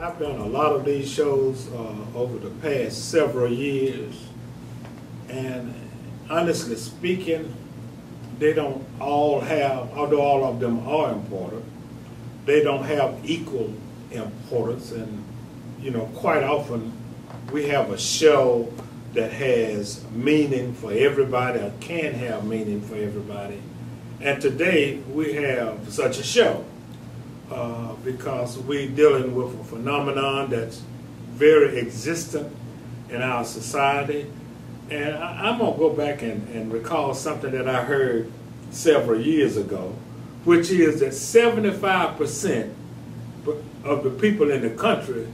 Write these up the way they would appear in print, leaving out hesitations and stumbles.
I've done a lot of these shows over the past several years, and honestly speaking, they don't all have, although all of them are important, they don't have equal importance. And you know, quite often we have a show that has meaning for everybody, or can have meaning for everybody. And today we have such a show because we're dealing with a phenomenon that's very existent in our society. And I'm going to go back and recall something that I heard several years ago, which is that 75% of the people in the country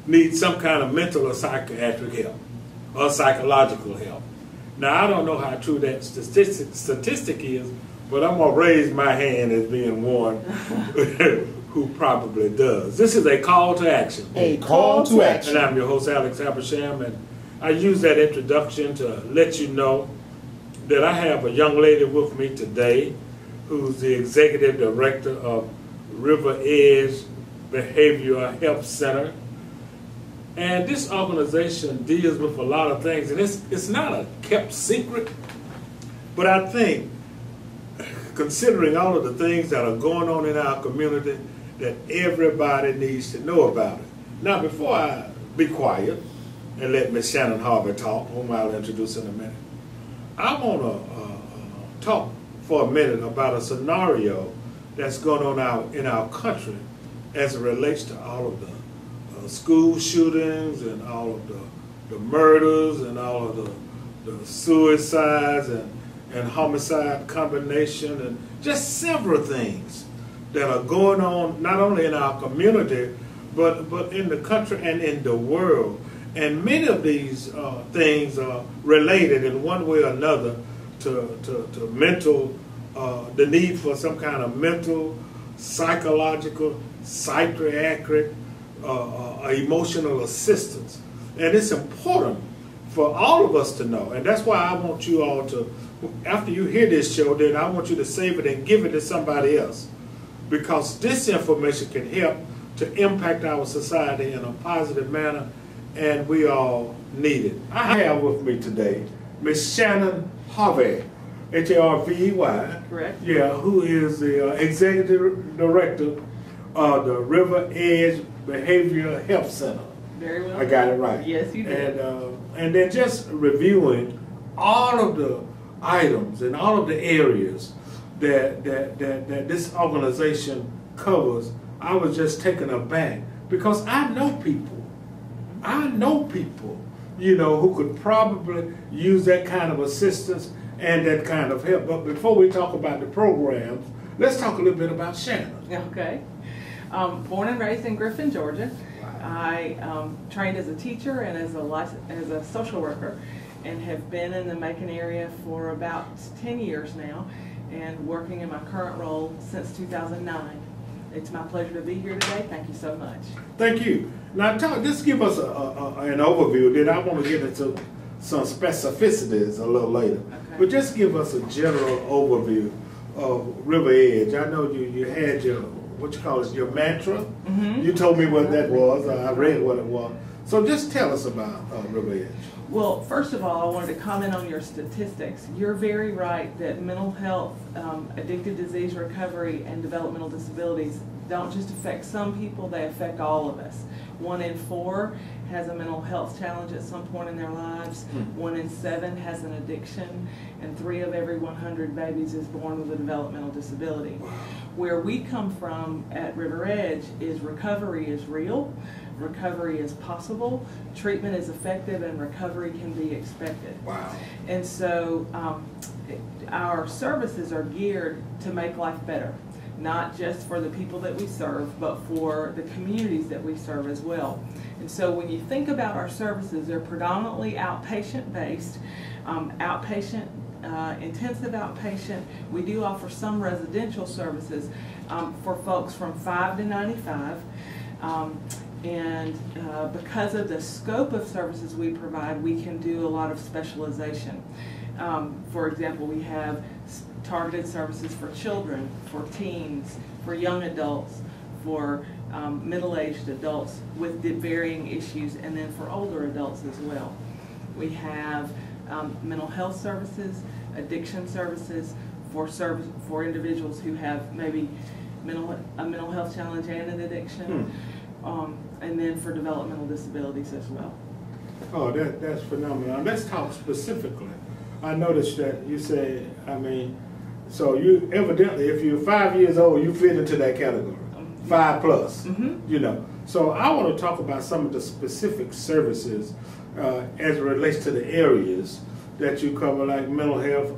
need some kind of mental or psychiatric help or psychological help. Now, I don't know how true that statistic is, but I'm going to raise my hand as being one who probably does. This is a call to action. A call to action. And I'm your host, Alex Habersham, and I use that introduction to let you know that I have a young lady with me today who's the executive director of River Edge Behavioral Health Center. And this organization deals with a lot of things, and it's not a kept secret, but I think, considering all of the things that are going on in our community, that everybody needs to know about it. Now, before I be quiet and let Ms. Shannon Harvey talk, whom I'll introduce in a minute, I want to talk for a minute about a scenario that's going on out in our country as it relates to all of the school shootings and all of the murders and all of the suicides and homicide combination and just several things that are going on not only in our community but in the country and in the world. And many of these things are related in one way or another to mental, the need for some kind of mental, psychological, psychiatric, emotional assistance. And it's important for all of us to know. And that's why I want you all to, after you hear this show, then I want you to save it and give it to somebody else. Because this information can help to impact our society in a positive manner, and we all need it. I have with me today Ms. Shannon Harvey, H-A-R-V-E-Y. Correct. Yeah, who is the executive director of the River Edge Behavioral Health Center. Very well. I got it right. Yes, you did. And then just reviewing all of the items and all of the areas that this organization covers, I was just taken aback because I know people, you know, who could probably use that kind of assistance and that kind of help. But before we talk about the programs, let's talk a little bit about Shannon. Okay. Born and raised in Griffin, Georgia. I trained as a teacher and as a social worker, and have been in the Macon area for about 10 years now, and working in my current role since 2009. It's my pleasure to be here today. Thank you so much. Thank you. Now, just give us an overview. Then I want to get into some specificities a little later. Okay. But just give us a general overview of River Edge. I know you had your, what you call it, your mantra. Mm-hmm. You told me what that was. I read what it was. So just tell us about River Edge. Well, first of all, I wanted to comment on your statistics. You're very right that mental health, addictive disease recovery, and developmental disabilities don't just affect some people, they affect all of us. 1 in 4 has a mental health challenge at some point in their lives. 1 in 7 has an addiction, and 3 of every 100 babies is born with a developmental disability. Where we come from at River Edge is recovery is real, recovery is possible, treatment is effective, and recovery can be expected. Wow. And so our services are geared to make life better, not just for the people that we serve, but for the communities that we serve as well. And so when you think about our services, they're predominantly outpatient-based, intensive outpatient. We do offer some residential services for folks from 5 to 95. Because of the scope of services we provide, we can do a lot of specialization. For example, we have targeted services for children, for teens, for young adults, for middle-aged adults with the varying issues, and then for older adults as well. We have mental health services, addiction services for individuals who have maybe a mental health challenge and an addiction, and then for developmental disabilities as well. Oh, that's phenomenal. Let's talk specifically. I noticed that you say, so you evidently, if you're 5 years old, you fit into that category, 5 plus, you know. So I want to talk about some of the specific services as it relates to the areas that you cover, like mental health,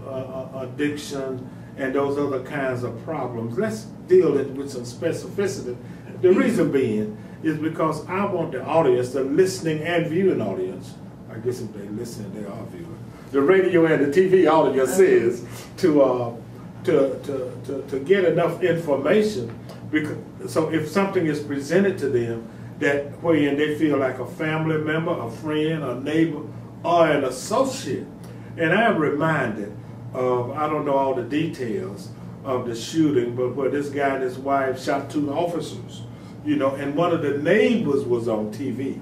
addiction, and those other kinds of problems. Let's deal with some specificity. The reason being is because I want the audience, the listening and viewing audience, I guess if they listen, they are viewing, the radio and the TV audience is to get enough information, because, so if something is presented to them that wherein they feel like a family member, a friend, a neighbor, or an associate. And I'm reminded of, I don't know all the details of the shooting, but where this guy and his wife shot 2 officers, you know, and one of the neighbors was on TV,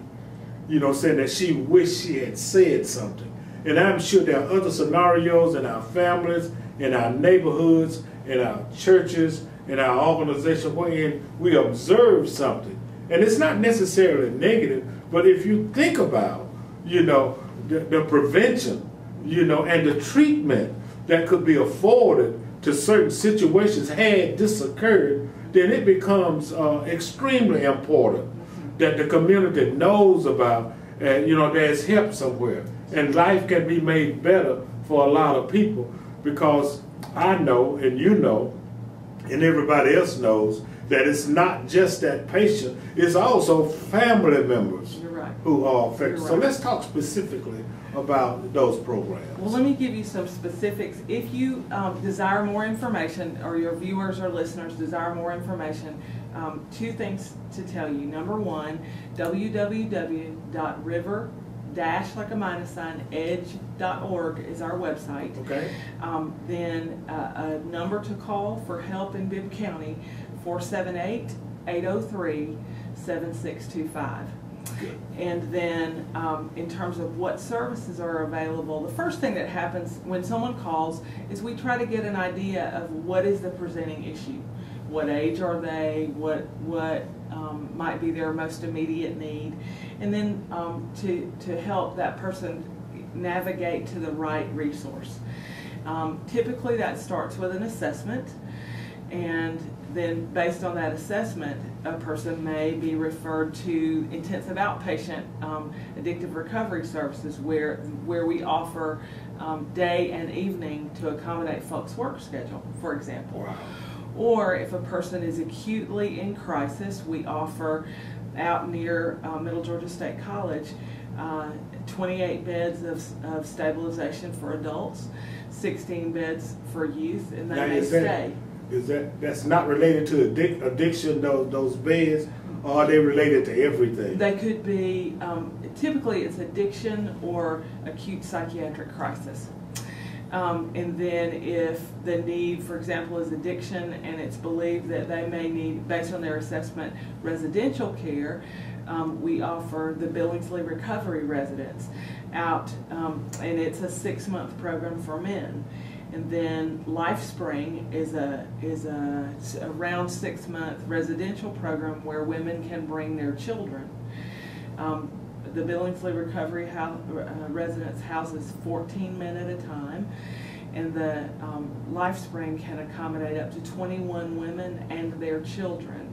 you know, saying that she wished she had said something. And I'm sure there are other scenarios in our families, in our neighborhoods, in our churches, in our organization, wherein we observe something. And it's not necessarily negative, but if you think about, you know, the prevention, you know, and the treatment that could be afforded to certain situations had this occurred, then it becomes extremely important that the community knows about, you know, there's help somewhere. And life can be made better for a lot of people, because I know, and you know, and everybody else knows, that it's not just that patient, it's also family members who are affected. So let's talk specifically about those programs. Well, let me give you some specifics. If you desire more information, or your viewers or listeners desire more information, 2 things to tell you. Number 1, www.river- like a minus sign, edge.org is our website. Okay. Then a number to call for help in Bibb County, 478-803-7625. And then in terms of what services are available, the first thing that happens when someone calls is we try to get an idea of what is the presenting issue. What age are they? What might be their most immediate need? And then to help that person navigate to the right resource. Typically that starts with an assessment, and then based on that assessment, a person may be referred to intensive outpatient addictive recovery services, where we offer day and evening to accommodate folks' work schedule, for example. Wow. Or if a person is acutely in crisis, we offer out near Middle Georgia State College 28 beds of stabilization for adults, 16 beds for youth, and they may stay. That's not related to addiction, those beds, or are they related to everything? They could be, typically it's addiction or acute psychiatric crisis. And then if the need, for example, is addiction, and it's believed that they may need, based on their assessment, residential care, we offer the Billingsley Recovery Residence out, and it's a 6-month program for men. And then LifeSpring is a around 6-month residential program where women can bring their children. The Billingsley Recovery Residence houses 14 men at a time, and the LifeSpring can accommodate up to 21 women and their children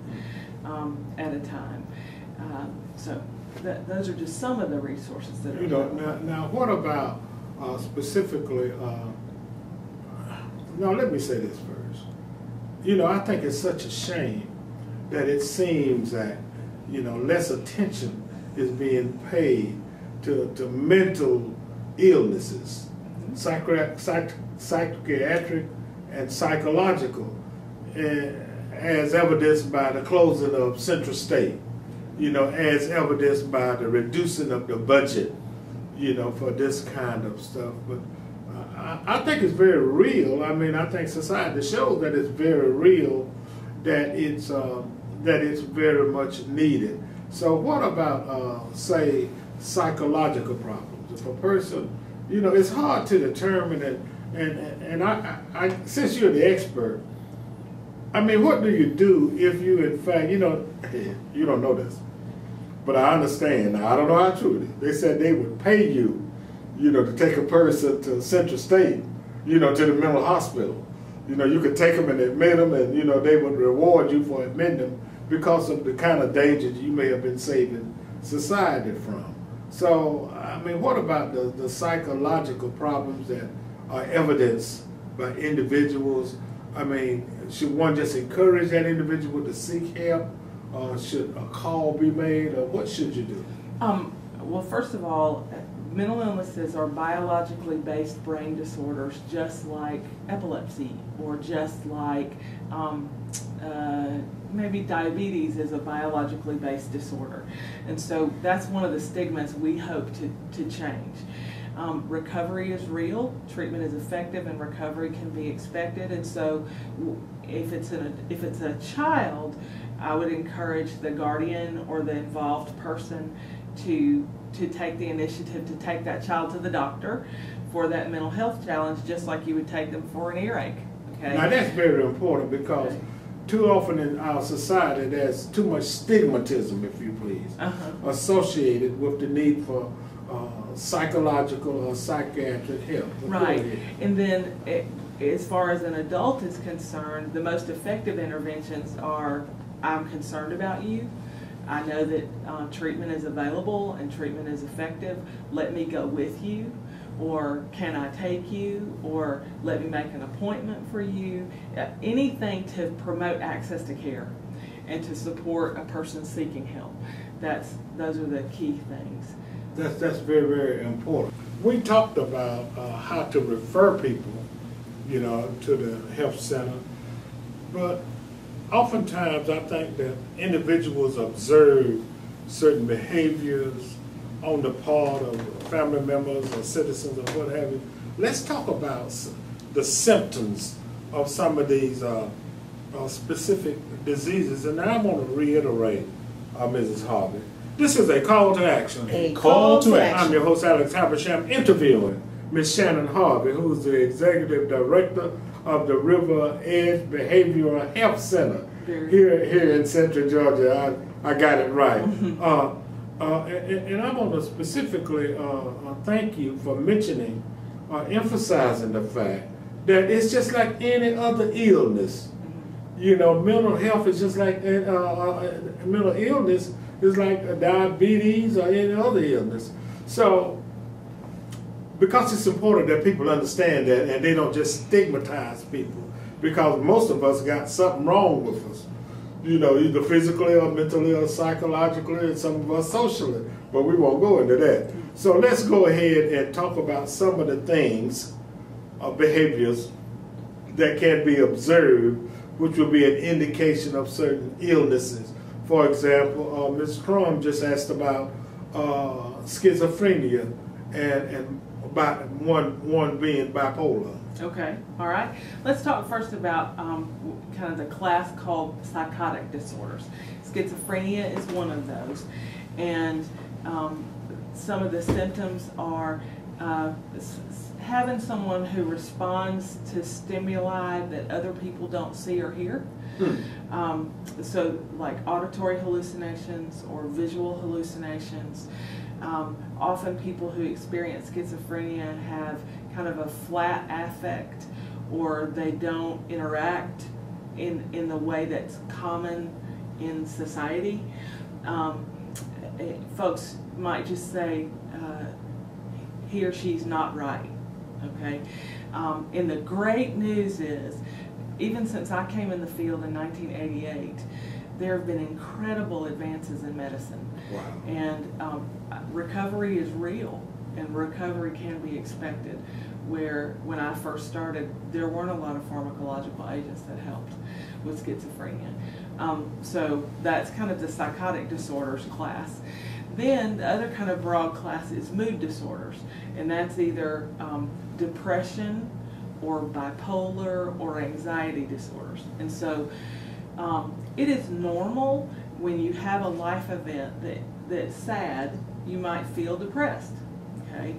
at a time. So those are just some of the resources that are available. Now what about specifically, no, let me say this first. You know, I think it's such a shame that it seems that, you know, less attention is being paid to mental illnesses, psychiatric and psychological, as evidenced by the closing of Central State, you know, as evidenced by the reducing of the budget, you know, for this kind of stuff. But I think it's very real. I mean, I think society shows that it's very real, that it's that it's very much needed. So what about, say, psychological problems? If a person, you know, it's hard to determine it, and I since you're the expert, I mean, what do you do if you, in fact, you know, you don't know this, but I understand. Now, I don't know how true it is. They said they would pay you, you know, to take a person to Central State, you know, to the mental hospital. You know, you could take them and admit them, and, you know, they would reward you for admitting them because of the kind of dangers you may have been saving society from. So, I mean, what about the psychological problems that are evidenced by individuals? I mean, should one just encourage that individual to seek help, or should a call be made, or what should you do? Well, first of all, mental illnesses are biologically based brain disorders, just like epilepsy, or just like maybe diabetes is a biologically based disorder. And so that's one of the stigmas we hope to change. Recovery is real, treatment is effective, and recovery can be expected. And so if it's a child, I would encourage the guardian or the involved person to take the initiative to take that child to the doctor for that mental health challenge, just like you would take them for an earache. Okay. Now that's very important, because too often in our society there's too much stigmatism, if you please, associated with the need for psychological or psychiatric help. Right. And then as far as an adult is concerned, the most effective interventions are, I'm concerned about you. I know that treatment is available and treatment is effective. Let me go with you, or can I take you, or let me make an appointment for you. Anything to promote access to care and to support a person seeking help. Those are the key things. That's very, very important. We talked about how to refer people, you know, to the health center, but oftentimes I think that individuals observe certain behaviors on the part of family members or citizens or what have you. Let's talk about the symptoms of some of these specific diseases. And I want to reiterate, Mrs. Harvey, this is a call to action. A call to action. I'm your host, Alex Habersham, interviewing Ms. Shannon Harvey, who's the Executive Director of the River Edge Behavioral Health Center here in Central Georgia. I got it right. And I want to specifically thank you for mentioning, emphasizing the fact that it's just like any other illness. You know, mental health is just like mental illness is like diabetes or any other illness. So, because it's important that people understand that and they don't just stigmatize people, because most of us got something wrong with us, you know, either physically or mentally or psychologically, and some of us socially, but we won't go into that. So let's go ahead and talk about some of the things, behaviors that can be observed, which will be an indication of certain illnesses. For example, Ms. Crum just asked about schizophrenia and one being bipolar. Okay, all right. Let's talk first about kind of the class called psychotic disorders. Schizophrenia is one of those, and some of the symptoms are having someone who responds to stimuli that other people don't see or hear. So like auditory hallucinations or visual hallucinations. Often people who experience schizophrenia have kind of a flat affect, or they don't interact in the way that's common in society. Folks might just say he or she's not right, okay? And the great news is, even since I came in the field in 1988, there have been incredible advances in medicine. Wow. And recovery is real, and recovery can be expected. Where when I first started, there weren't a lot of pharmacological agents that helped with schizophrenia. So that's kind of the psychotic disorders class. Then the other kind of broad class is mood disorders, and that's either depression or bipolar or anxiety disorders. And so It is normal when you have a life event that's sad, you might feel depressed, okay?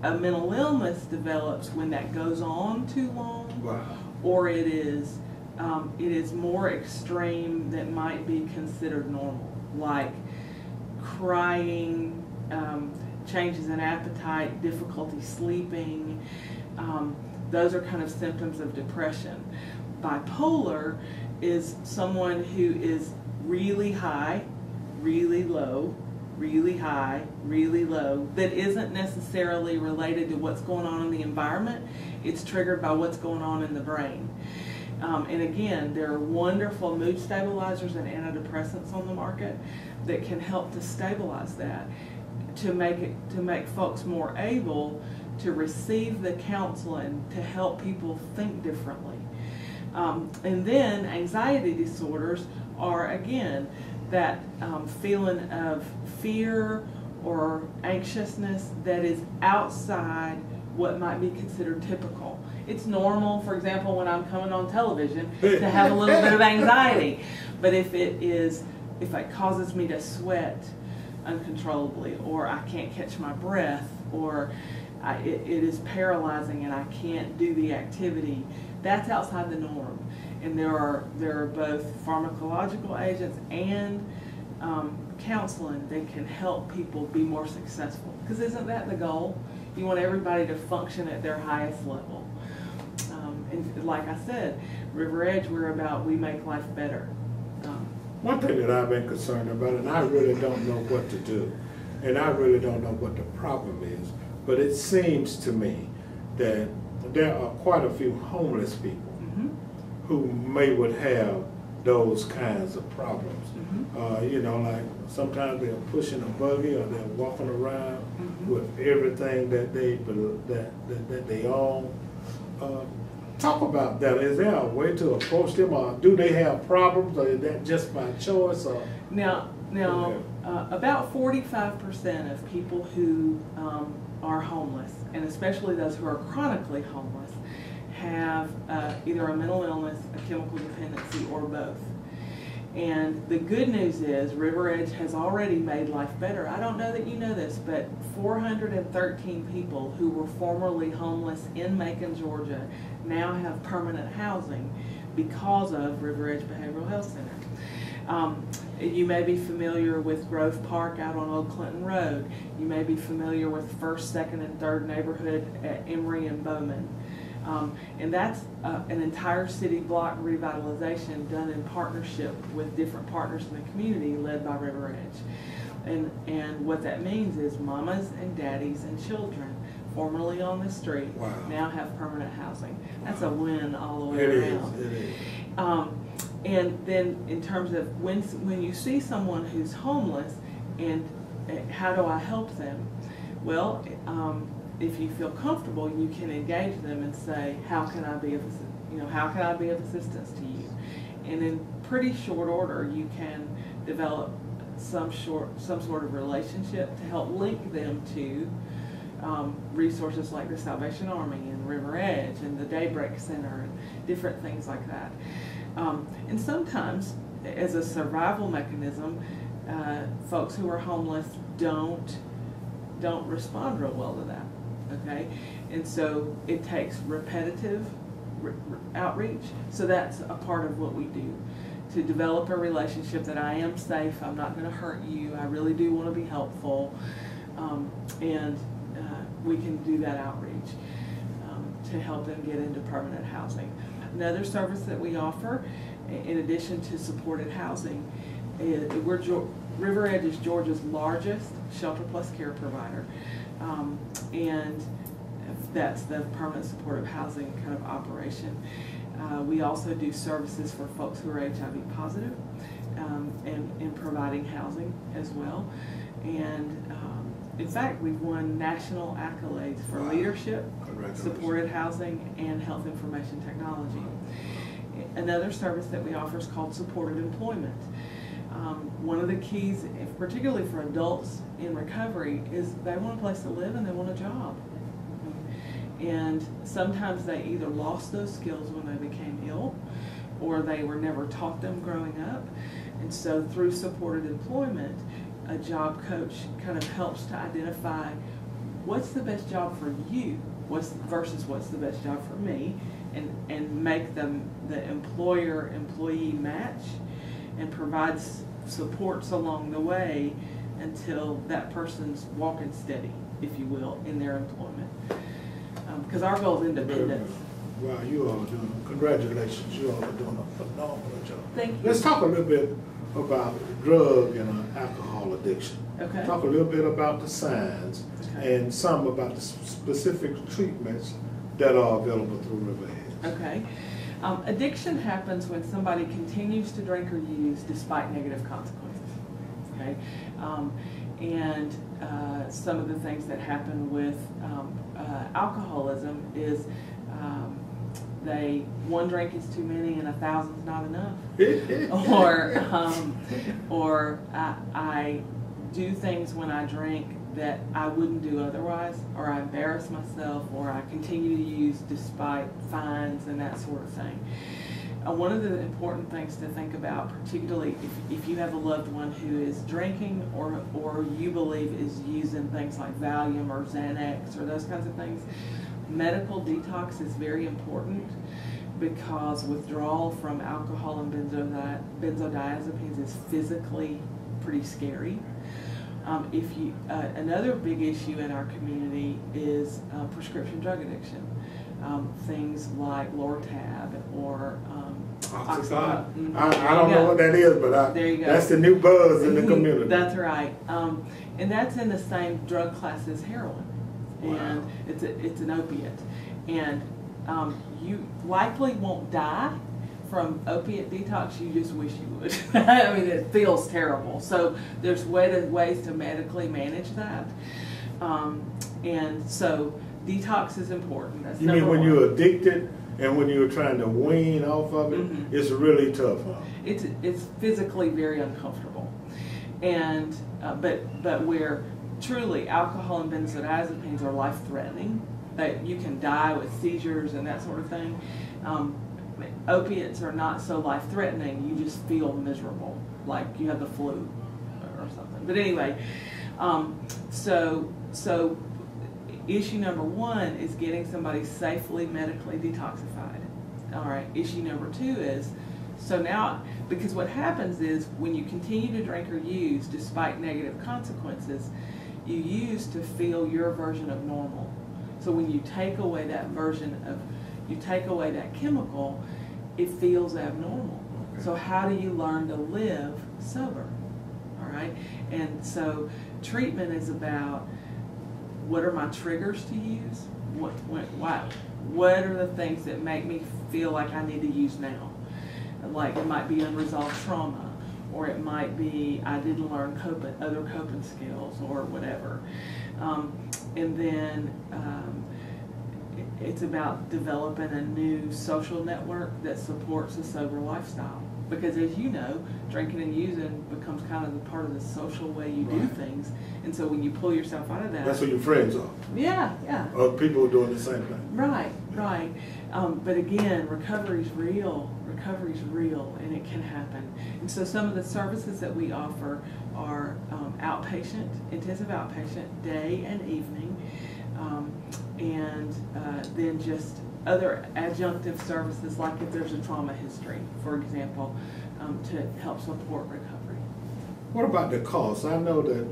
A mental illness develops when that goes on too long, Wow. or it is more extreme that might be considered normal, like crying, changes in appetite, difficulty sleeping. Those are kind of symptoms of depression. Bipolar is someone who is really high, really low, really high, really low, that isn't necessarily related to what's going on in the environment. It's triggered by what's going on in the brain. And again, there are wonderful mood stabilizers and antidepressants on the market that can help to stabilize that, to make folks more able to receive the counseling to help people think differently. And then anxiety disorders are, again, that feeling of fear or anxiousness that is outside what might be considered typical. It's normal, for example, when I'm coming on television to have a little bit of anxiety. But if it causes me to sweat uncontrollably, or I can't catch my breath, or it is paralyzing and I can't do the activity, that's outside the norm. And there are both pharmacological agents and counseling that can help people be more successful. Because isn't that the goal? You want everybody to function at their highest level. And like I said, River Edge, we make life better. One thing that I've been concerned about, and I really don't know what to do, and I really don't know what the problem is, but it seems to me that there are quite a few homeless people who would have those kinds of problems. You know, like sometimes they're pushing a buggy or they're walking around with everything that they own. Talk about that. Is there a way to approach them, or do they have problems, or is that just by choice? Or Now, about 45% of people who are homeless, and especially those who are chronically homeless, have either a mental illness, a chemical dependency, or both. And the good news is River Edge has already made life better. I don't know that you know this, but 413 people who were formerly homeless in Macon, Georgia, now have permanent housing because of River Edge Behavioral Health Center. You may be familiar with Grove Park out on Old Clinton Road. You may be familiar with First, Second, and Third neighborhood at Emory and Bowman. And that's an entire city block revitalization done in partnership with different partners in the community led by River Edge. And what that means is mamas and daddies and children formerly on the street now have permanent housing. That's a win all the way around. It is. And then in terms of when you see someone who's homeless and how do I help them? Well, if you feel comfortable, you can engage them and say, how can I be of assistance to you? And in pretty short order, you can develop some sort of relationship to help link them to resources like the Salvation Army and River Edge and the Daybreak Center and different things like that. And sometimes, as a survival mechanism, folks who are homeless don't respond real well to that. Okay, and so it takes repetitive outreach. So that's a part of what we do, to develop a relationship that I am safe, I'm not going to hurt you, I really do want to be helpful, and we can do that outreach to help them get into permanent housing. Another service that we offer, in addition to supported housing, River Edge is Georgia's largest shelter plus care provider. And that's the permanent supportive housing kind of operation. We also do services for folks who are HIV positive, and in providing housing as well. And in fact, we've won national accolades for leadership, supported housing, and health information technology. Another service that we offer is called supported employment. One of the keys, particularly for adults in recovery, is they want a place to live and they want a job. And sometimes they either lost those skills when they became ill, or they were never taught them growing up. And so through supported employment, a job coach kind of helps to identify what's the best job for you versus what's the best job for me, and make them the employer-employee match, and provides supports along the way until that person's walking steady, if you will, in their employment. Because our goal is independence. Wow, you all are doing, congratulations, you all are doing a phenomenal job. Thank you. Let's talk a little bit about drug and alcohol addiction. Okay. Talk a little bit about the signs, Okay. and some about the specific treatments that are available through Riverhead. Okay. Addiction happens when somebody continues to drink or use despite negative consequences. Okay. And some of the things that happen with alcoholism is one drink is too many and 1,000's not enough. or I do things when I drink that I wouldn't do otherwise, or I embarrass myself, or I continue to use despite fines and that sort of thing. One of the important things to think about, particularly if you have a loved one who is drinking or you believe is using things like Valium or Xanax or those kinds of things, medical detox is very important, because withdrawal from alcohol and benzodiazepines is physically pretty scary. Another big issue in our community is prescription drug addiction. Things like Lortab or Oxycontin. I don't know what that is, but there you go. That's the new buzz in the community. That's right. And that's in the same drug class as heroin. Wow. And it's an opiate. And you likely won't die from opiate detox, you just wish you would. I mean, it feels terrible. So there's ways to medically manage that. And so detox is important. That's you mean when one. you're addicted and when you're trying to wean off of it, Mm-hmm. it's really tough, huh? It's physically very uncomfortable. And but where truly alcohol and benzodiazepines are life-threatening, that you can die with seizures and that sort of thing. Opiates are not so life-threatening. You just feel miserable, like you have the flu or something. But anyway, so issue number one is getting somebody safely medically detoxified. All right. Issue number two is, so now, because what happens is when you continue to drink or use despite negative consequences, you use to feel your version of normal. So when you take away that you take away that chemical, it feels abnormal. Okay. So how do you learn to live sober? All right. And so treatment is about, what are my triggers to use? What are the things that make me feel like I need to use now? Like it might be unresolved trauma, or it might be I didn't learn other coping skills or whatever. And then it's about developing a new social network that supports a sober lifestyle. Because as you know, drinking and using becomes kind of the part of the social way you do things. And so when you pull yourself out of that... That's where your friends are. Yeah, yeah. Or people who are doing the same thing. Right, right. But again, recovery's real, and it can happen. And so some of the services that we offer are outpatient, intensive outpatient, day and evening, and then just other adjunctive services, like if there's a trauma history, for example, to help support recovery. What about the cost? I know that,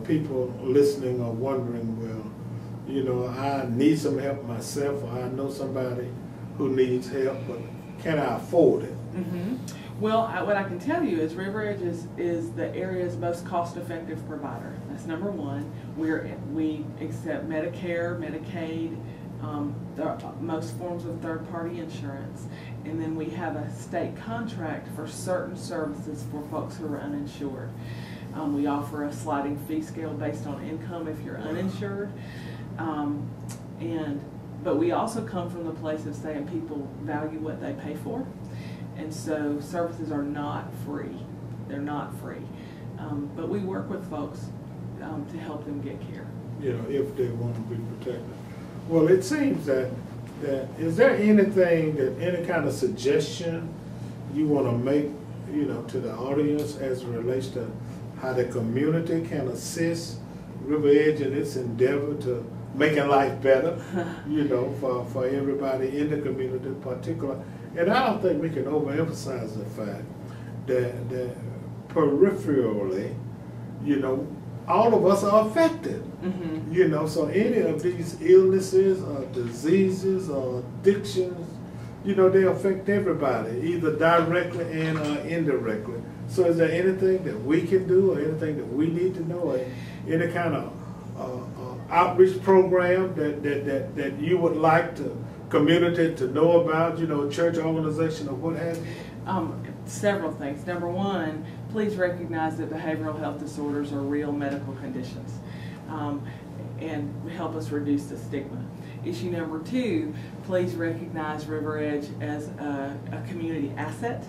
people listening are wondering, well, I need some help myself, or I know somebody who needs help, but can I afford it? Mm-hmm. Well, what I can tell you is River Edge is the area's most cost-effective provider. That's number one. We accept Medicare, Medicaid, most forms of third-party insurance, and then we have a state contract for certain services for folks who are uninsured. We offer a sliding fee scale based on income if you're uninsured, but we also come from the place of saying people value what they pay for, and so services are not free. They're not free, but we work with folks to help them get care. If they want to be protected. Well, it seems that that is there anything that any kind of suggestion you want to make, you know, to the audience as it relates to how the community can assist River Edge in its endeavor to making life better, you know, for everybody in the community in particular. And I don't think we can overemphasize the fact that peripherally, you know, all of us are affected. Mm-hmm. You know, so any of these illnesses or diseases or addictions, you know, they affect everybody, either directly and indirectly. So is there anything that we can do or anything that we need to know, or any kind of outreach program that you would like the community to know about, you know, church organization or what have you? Several things. Number one, please recognize that behavioral health disorders are real medical conditions, and help us reduce the stigma. Issue number two, please recognize River Edge as a community asset.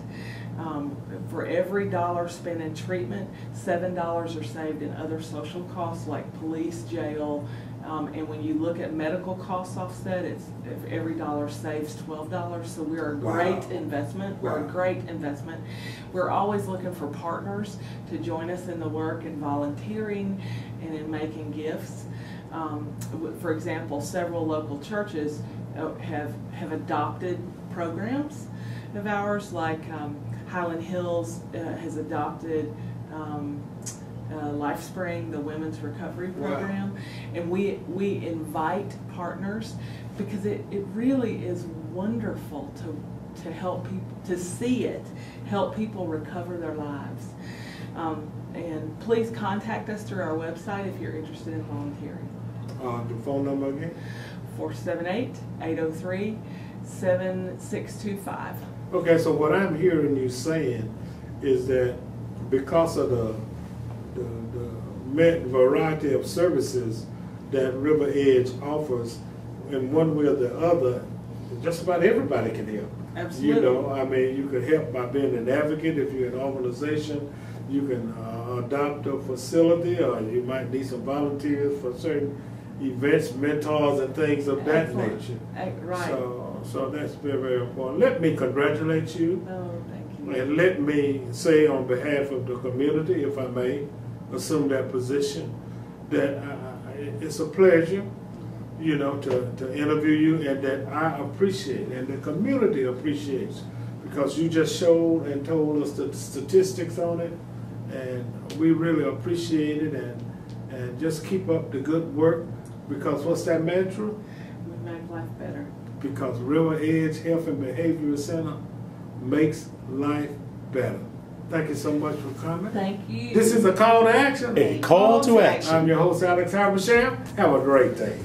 For every $1 spent in treatment, $7 are saved in other social costs like police, jail, and when you look at medical costs offset, it's if every $1 saves $12. So we're a great investment. We're a great investment. We're always looking for partners to join us in the work in volunteering and in making gifts. For example, several local churches have adopted programs of ours, like Highland Hills has adopted LifeSpring, the Women's Recovery Program, and we invite partners because it really is wonderful to help people, to see it help people recover their lives. And please contact us through our website if you're interested in volunteering. The phone number again? 478-803-7625. Okay, so what I'm hearing you saying is that because of the variety of services that River Edge offers, in one way or the other, just about everybody can help. Absolutely. You know, I mean, you can help by being an advocate. If you're an organization, you can adopt a facility, or you might need some volunteers for certain events, mentors, and things of that nature. Right. So that's very, very important. Let me congratulate you. Oh, thank you. And let me say on behalf of the community, if I may assume that position, that it's a pleasure, you know, to interview you, and that I appreciate and the community appreciates, because you just showed and told us the statistics on it, and we really appreciate it, and just keep up the good work, because what's that mantra? We make life better. Because River Edge Health and Behavioral Center makes life better. Thank you so much for coming. Thank you. This is a call to action. A call to action. I'm your host, Alex Habersham. Have a great day.